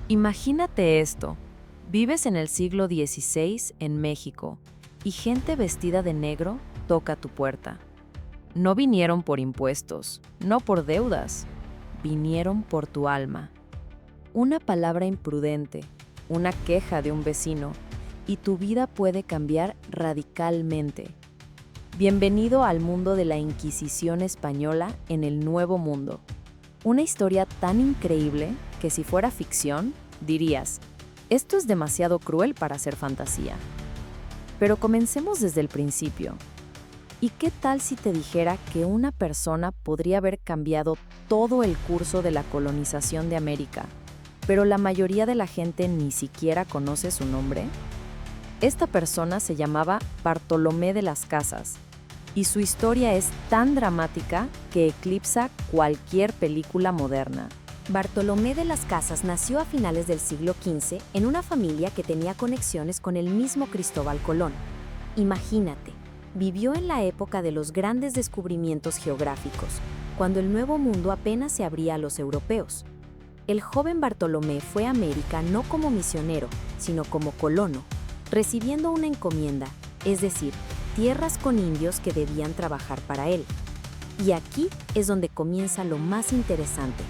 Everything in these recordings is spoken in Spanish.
Imagínate esto. Vives en el siglo XVI en México y gente vestida de negro toca tu puerta. No vinieron por impuestos, no por deudas, vinieron por tu alma. Una palabra imprudente, una queja de un vecino, y tu vida puede cambiar radicalmente. Bienvenido al mundo de la Inquisición española en el Nuevo Mundo. Una historia tan increíble que si fuera ficción, dirías, esto es demasiado cruel para ser fantasía. Pero comencemos desde el principio. ¿Y qué tal si te dijera que una persona podría haber cambiado todo el curso de la colonización de América, pero la mayoría de la gente ni siquiera conoce su nombre? Esta persona se llamaba Bartolomé de las Casas, y su historia es tan dramática que eclipsa cualquier película moderna. Bartolomé de las Casas nació a finales del siglo XV en una familia que tenía conexiones con el mismo Cristóbal Colón. Imagínate, vivió en la época de los grandes descubrimientos geográficos, cuando el Nuevo Mundo apenas se abría a los europeos. El joven Bartolomé fue a América no como misionero, sino como colono, recibiendo una encomienda, es decir, tierras con indios que debían trabajar para él. Y aquí es donde comienza lo más interesante.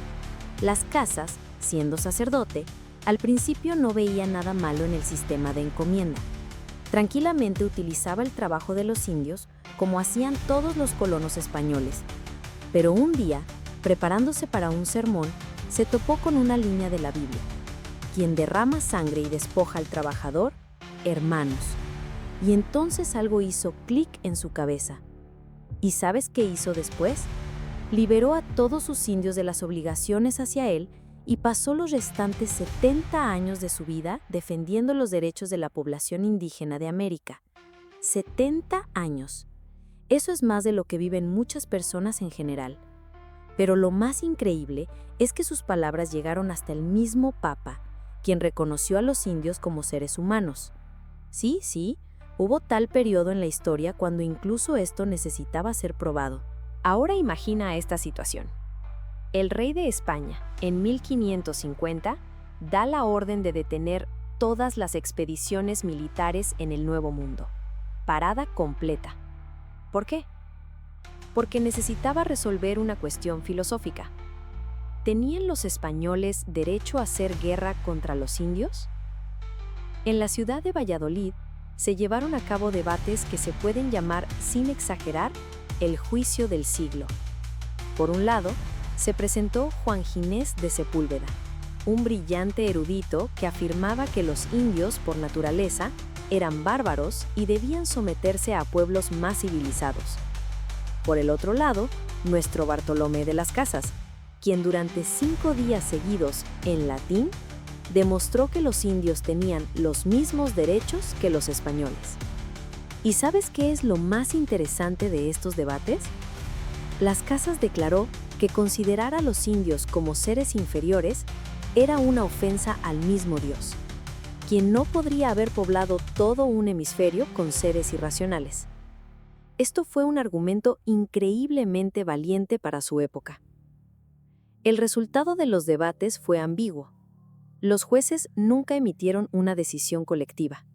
Las Casas, siendo sacerdote, al principio no veía nada malo en el sistema de encomienda. Tranquilamente utilizaba el trabajo de los indios como hacían todos los colonos españoles. Pero un día, preparándose para un sermón, se topó con una línea de la Biblia. Quien derrama sangre y despoja al trabajador, hermanos. Y entonces algo hizo clic en su cabeza. ¿Y sabes qué hizo después? Liberó a todos sus indios de las obligaciones hacia él y pasó los restantes 70 años de su vida defendiendo los derechos de la población indígena de América. 70 años. Eso es más de lo que viven muchas personas en general. Pero lo más increíble es que sus palabras llegaron hasta el mismo Papa, quien reconoció a los indios como seres humanos. Sí, hubo tal periodo en la historia cuando incluso esto necesitaba ser probado. Ahora imagina esta situación. El rey de España, en 1550, da la orden de detener todas las expediciones militares en el Nuevo Mundo. Parada completa. ¿Por qué? Porque necesitaba resolver una cuestión filosófica. ¿Tenían los españoles derecho a hacer guerra contra los indios? En la ciudad de Valladolid se llevaron a cabo debates que se pueden llamar, sin exagerar, el juicio del siglo. Por un lado, se presentó Juan Ginés de Sepúlveda, un brillante erudito que afirmaba que los indios, por naturaleza, eran bárbaros y debían someterse a pueblos más civilizados. Por el otro lado, nuestro Bartolomé de las Casas, quien durante 5 días seguidos, en latín, demostró que los indios tenían los mismos derechos que los españoles. ¿Y sabes qué es lo más interesante de estos debates? Las Casas declaró que considerar a los indios como seres inferiores era una ofensa al mismo Dios, quien no podría haber poblado todo un hemisferio con seres irracionales. Esto fue un argumento increíblemente valiente para su época. El resultado de los debates fue ambiguo. Los jueces nunca emitieron una decisión colectiva.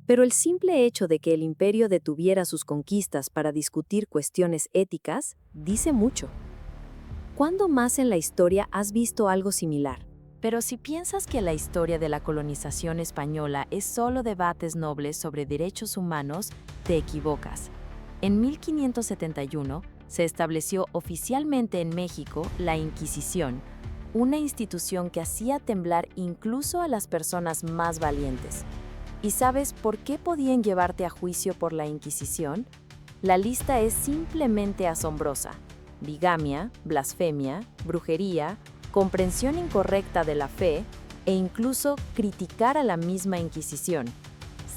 Pero el simple hecho de que el imperio detuviera sus conquistas para discutir cuestiones éticas dice mucho. ¿Cuándo más en la historia has visto algo similar? Pero si piensas que la historia de la colonización española es solo debates nobles sobre derechos humanos, te equivocas. En 1571 se estableció oficialmente en México la Inquisición, una institución que hacía temblar incluso a las personas más valientes. ¿Y sabes por qué podían llevarte a juicio por la Inquisición? La lista es simplemente asombrosa. Bigamia, blasfemia, brujería, comprensión incorrecta de la fe e incluso criticar a la misma Inquisición.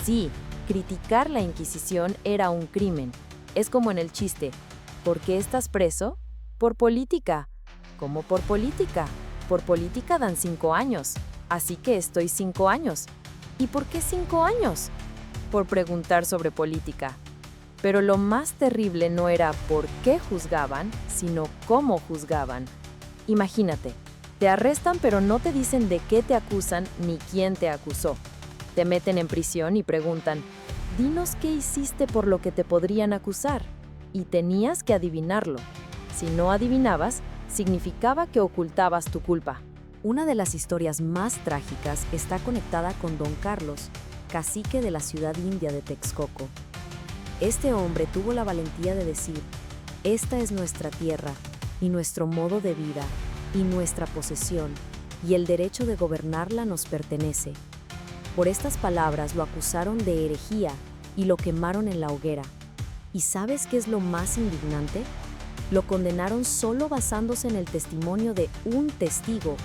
Sí, criticar la Inquisición era un crimen. Es como en el chiste, ¿por qué estás preso? Por política. ¿Cómo por política? Por política dan 5 años, así que estoy 5 años. ¿Y por qué 5 años? Por preguntar sobre política. Pero lo más terrible no era por qué juzgaban, sino cómo juzgaban. Imagínate, Te arrestan pero no te dicen de qué te acusan ni quién te acusó. Te meten en prisión y preguntan, dinos qué hiciste por lo que te podrían acusar. Y tenías que adivinarlo. Si no adivinabas, significaba que ocultabas tu culpa. Una de las historias más trágicas está conectada con Don Carlos, cacique de la ciudad india de Texcoco. Este hombre tuvo la valentía de decir, esta es nuestra tierra, y nuestro modo de vida, y nuestra posesión, y el derecho de gobernarla nos pertenece. Por estas palabras lo acusaron de herejía y lo quemaron en la hoguera. ¿Y sabes qué es lo más indignante? Lo condenaron solo basándose en el testimonio de un testigo,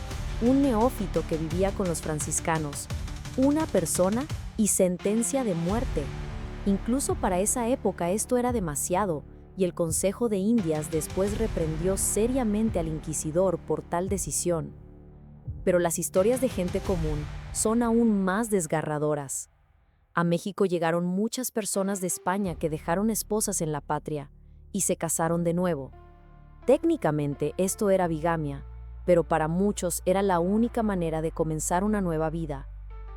un neófito que vivía con los franciscanos, una persona y sentencia de muerte. Incluso para esa época esto era demasiado, y el Consejo de Indias después reprendió seriamente al inquisidor por tal decisión. Pero las historias de gente común son aún más desgarradoras. A México llegaron muchas personas de España que dejaron esposas en la patria y se casaron de nuevo. Técnicamente esto era bigamia, pero para muchos era la única manera de comenzar una nueva vida.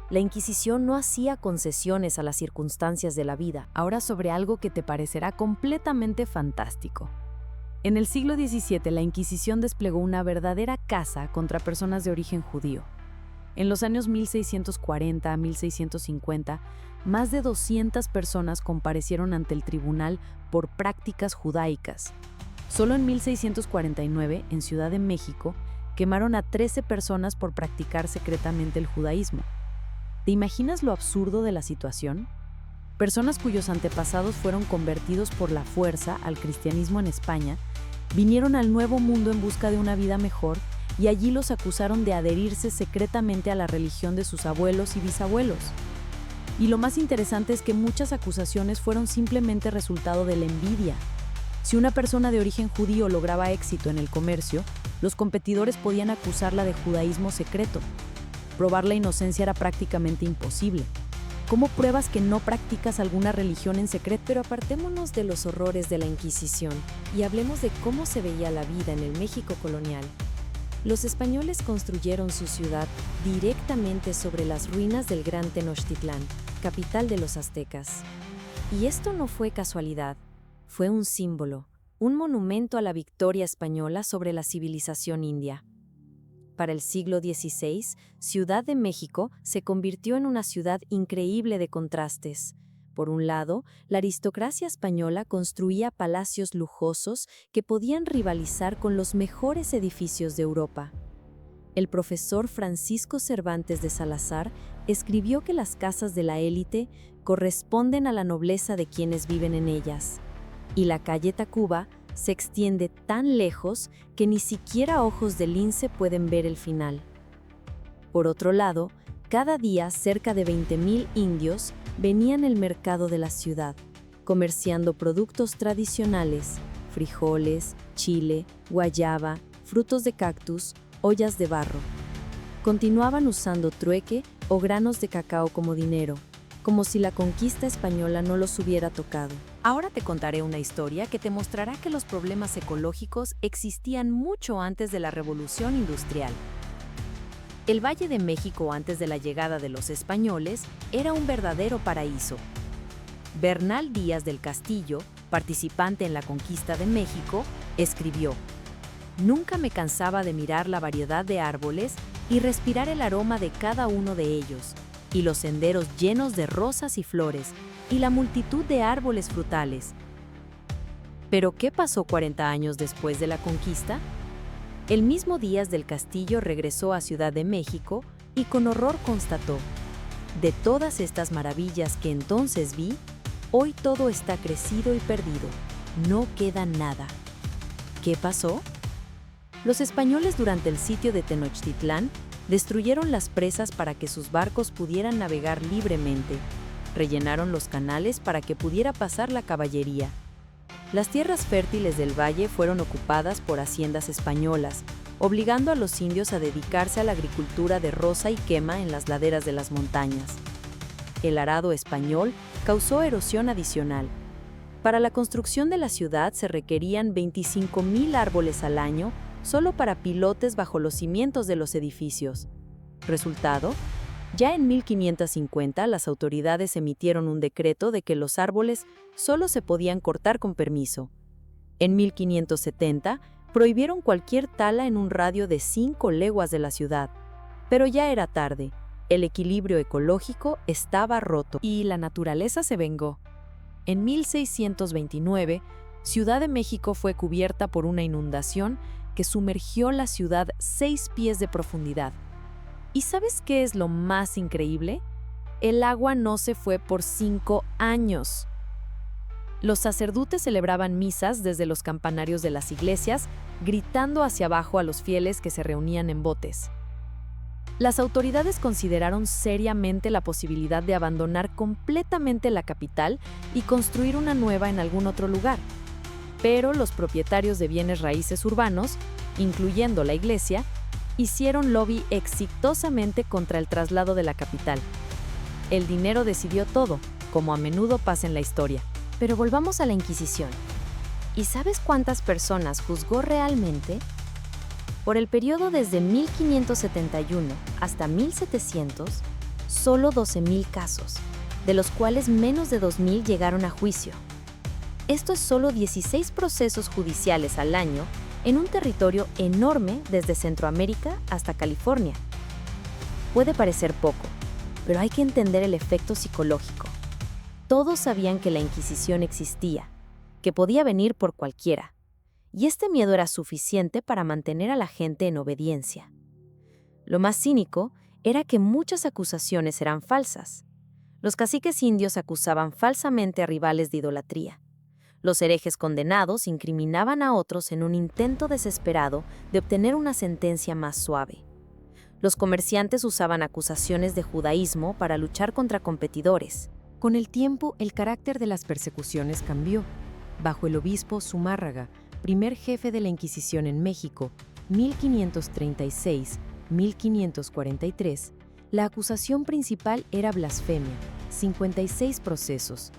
La Inquisición no hacía concesiones a las circunstancias de la vida. Ahora sobre algo que te parecerá completamente fantástico. En el siglo XVII, la Inquisición desplegó una verdadera caza contra personas de origen judío. En los años 1640 a 1650, más de 200 personas comparecieron ante el tribunal por prácticas judaicas. Solo en 1649, en Ciudad de México, quemaron a 13 personas por practicar secretamente el judaísmo. ¿Te imaginas lo absurdo de la situación? Personas cuyos antepasados fueron convertidos por la fuerza al cristianismo en España, vinieron al Nuevo Mundo en busca de una vida mejor y allí los acusaron de adherirse secretamente a la religión de sus abuelos y bisabuelos. Y lo más interesante es que muchas acusaciones fueron simplemente resultado de la envidia. Si una persona de origen judío lograba éxito en el comercio, los competidores podían acusarla de judaísmo secreto. Probar la inocencia era prácticamente imposible. ¿Cómo pruebas que no practicas alguna religión en secreto? Pero apartémonos de los horrores de la Inquisición y hablemos de cómo se veía la vida en el México colonial. Los españoles construyeron su ciudad directamente sobre las ruinas del Gran Tenochtitlán, capital de los aztecas. Y esto no fue casualidad, fue un símbolo, un monumento a la victoria española sobre la civilización india. Para el siglo XVI, Ciudad de México se convirtió en una ciudad increíble de contrastes. Por un lado, la aristocracia española construía palacios lujosos que podían rivalizar con los mejores edificios de Europa. El profesor Francisco Cervantes de Salazar escribió que las casas de la élite corresponden a la nobleza de quienes viven en ellas, y la calle Tacuba se extiende tan lejos que ni siquiera ojos de lince pueden ver el final. Por otro lado, cada día cerca de 20,000 indios venían al mercado de la ciudad, comerciando productos tradicionales, frijoles, chile, guayaba, frutos de cactus, ollas de barro. Continuaban usando trueque o granos de cacao como dinero, como si la conquista española no los hubiera tocado. Ahora te contaré una historia que te mostrará que los problemas ecológicos existían mucho antes de la Revolución Industrial. El Valle de México antes de la llegada de los españoles era un verdadero paraíso. Bernal Díaz del Castillo, participante en la conquista de México, escribió: «Nunca me cansaba de mirar la variedad de árboles y respirar el aroma de cada uno de ellos, y los senderos llenos de rosas y flores, y la multitud de árboles frutales». ¿Pero qué pasó 40 años después de la conquista? El mismo Díaz del Castillo regresó a Ciudad de México y con horror constató: «De todas estas maravillas que entonces vi, hoy todo está crecido y perdido, no queda nada». ¿Qué pasó? Los españoles durante el sitio de Tenochtitlán destruyeron las presas para que sus barcos pudieran navegar libremente, rellenaron los canales para que pudiera pasar la caballería. Las tierras fértiles del valle fueron ocupadas por haciendas españolas, obligando a los indios a dedicarse a la agricultura de roza y quema en las laderas de las montañas. El arado español causó erosión adicional. Para la construcción de la ciudad se requerían 25,000 árboles al año solo para pilotes bajo los cimientos de los edificios. Resultado, ya en 1550 las autoridades emitieron un decreto de que los árboles solo se podían cortar con permiso. En 1570 prohibieron cualquier tala en un radio de 5 leguas de la ciudad. Pero ya era tarde, el equilibrio ecológico estaba roto y la naturaleza se vengó. En 1629, Ciudad de México fue cubierta por una inundación que sumergió la ciudad 6 pies de profundidad. ¿Y sabes qué es lo más increíble? El agua no se fue por 5 años. Los sacerdotes celebraban misas desde los campanarios de las iglesias, gritando hacia abajo a los fieles que se reunían en botes. Las autoridades consideraron seriamente la posibilidad de abandonar completamente la capital y construir una nueva en algún otro lugar. Pero los propietarios de bienes raíces urbanos, incluyendo la iglesia, hicieron lobby exitosamente contra el traslado de la capital. El dinero decidió todo, como a menudo pasa en la historia. Pero volvamos a la Inquisición. ¿Y sabes cuántas personas juzgó realmente? Por el periodo desde 1571 hasta 1700, solo 12,000 casos, de los cuales menos de 2,000 llegaron a juicio. Esto es solo 16 procesos judiciales al año en un territorio enorme desde Centroamérica hasta California. Puede parecer poco, pero hay que entender el efecto psicológico. Todos sabían que la Inquisición existía, que podía venir por cualquiera, y este miedo era suficiente para mantener a la gente en obediencia. Lo más cínico era que muchas acusaciones eran falsas. Los caciques indios acusaban falsamente a rivales de idolatría. Los herejes condenados incriminaban a otros en un intento desesperado de obtener una sentencia más suave. Los comerciantes usaban acusaciones de judaísmo para luchar contra competidores. Con el tiempo, el carácter de las persecuciones cambió. Bajo el obispo Zumárraga, primer jefe de la Inquisición en México, 1536-1543, la acusación principal era blasfemia, 56 procesos.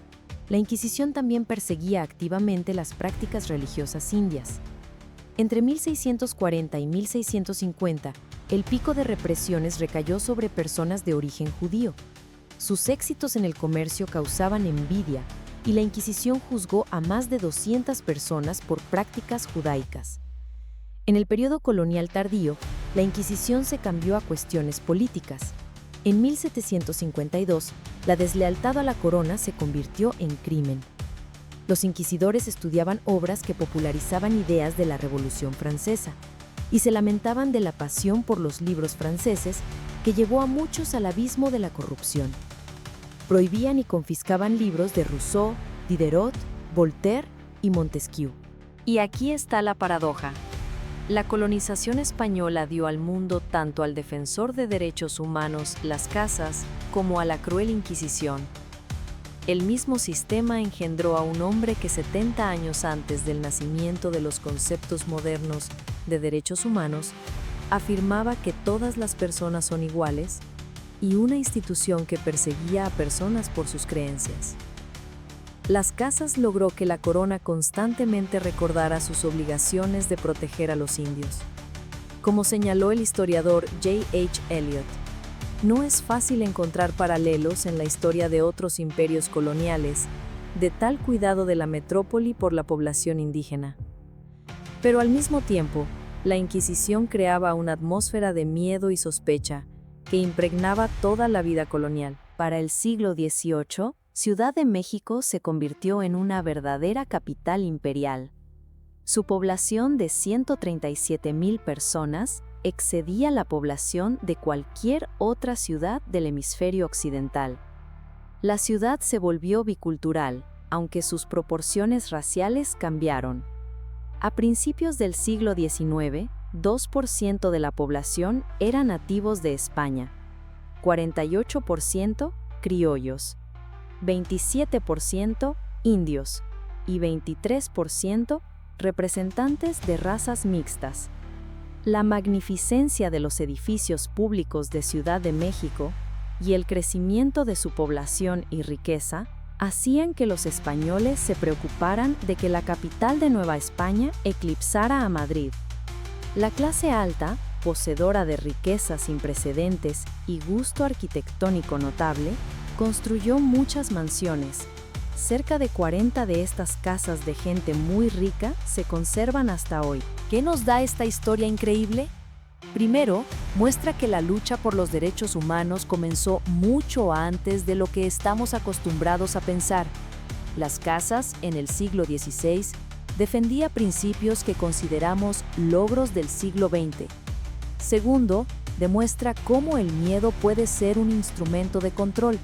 La Inquisición también perseguía activamente las prácticas religiosas indias. Entre 1640 y 1650, el pico de represiones recayó sobre personas de origen judío. Sus éxitos en el comercio causaban envidia y la Inquisición juzgó a más de 200 personas por prácticas judaicas. En el periodo colonial tardío, la Inquisición se cambió a cuestiones políticas. En 1752, la deslealtad a la corona se convirtió en crimen. Los inquisidores estudiaban obras que popularizaban ideas de la Revolución Francesa y se lamentaban de la pasión por los libros franceses que llevó a muchos al abismo de la corrupción. Prohibían y confiscaban libros de Rousseau, Diderot, Voltaire y Montesquieu. Y aquí está la paradoja. La colonización española dio al mundo tanto al defensor de derechos humanos, Las Casas, como a la cruel Inquisición. El mismo sistema engendró a un hombre que 70 años antes del nacimiento de los conceptos modernos de derechos humanos, afirmaba que todas las personas son iguales, y una institución que perseguía a personas por sus creencias. Las Casas logró que la corona constantemente recordara sus obligaciones de proteger a los indios. Como señaló el historiador J.H. Eliot, no es fácil encontrar paralelos en la historia de otros imperios coloniales de tal cuidado de la metrópoli por la población indígena. Pero al mismo tiempo, la Inquisición creaba una atmósfera de miedo y sospecha que impregnaba toda la vida colonial. Para el siglo XVIII, Ciudad de México se convirtió en una verdadera capital imperial. Su población de 137,000 personas excedía la población de cualquier otra ciudad del hemisferio occidental. La ciudad se volvió bicultural, aunque sus proporciones raciales cambiaron. A principios del siglo XIX, 2% de la población eran nativos de España, 48% criollos, 27% indios y 23% representantes de razas mixtas. La magnificencia de los edificios públicos de Ciudad de México y el crecimiento de su población y riqueza hacían que los españoles se preocuparan de que la capital de Nueva España eclipsara a Madrid. La clase alta, poseedora de riquezas sin precedentes y gusto arquitectónico notable, construyó muchas mansiones. Cerca de 40 de estas casas de gente muy rica se conservan hasta hoy. ¿Qué nos da esta historia increíble? Primero, muestra que la lucha por los derechos humanos comenzó mucho antes de lo que estamos acostumbrados a pensar. Las casas, en el siglo XVI, defendía principios que consideramos logros del siglo XX. Segundo, demuestra cómo el miedo puede ser un instrumento de control.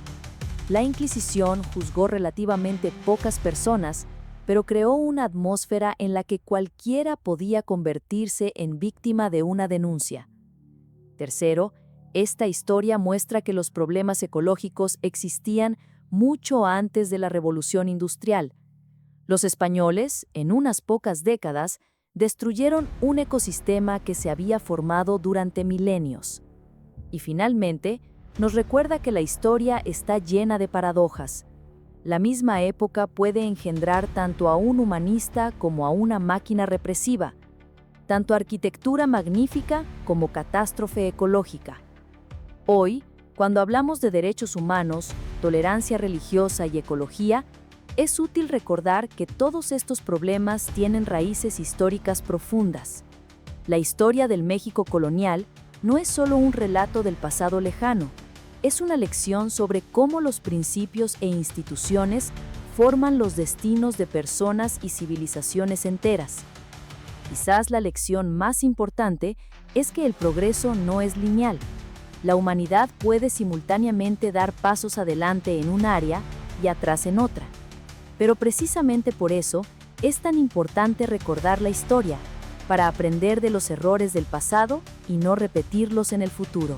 La Inquisición juzgó relativamente pocas personas, pero creó una atmósfera en la que cualquiera podía convertirse en víctima de una denuncia. Tercero, esta historia muestra que los problemas ecológicos existían mucho antes de la Revolución Industrial. Los españoles, en unas pocas décadas, destruyeron un ecosistema que se había formado durante milenios. Y finalmente, nos recuerda que la historia está llena de paradojas. La misma época puede engendrar tanto a un humanista como a una máquina represiva, tanto arquitectura magnífica como catástrofe ecológica. Hoy, cuando hablamos de derechos humanos, tolerancia religiosa y ecología, es útil recordar que todos estos problemas tienen raíces históricas profundas. La historia del México colonial no es solo un relato del pasado lejano, es una lección sobre cómo los principios e instituciones forman los destinos de personas y civilizaciones enteras. Quizás la lección más importante es que el progreso no es lineal. La humanidad puede simultáneamente dar pasos adelante en un área y atrás en otra. Pero precisamente por eso es tan importante recordar la historia, para aprender de los errores del pasado y no repetirlos en el futuro.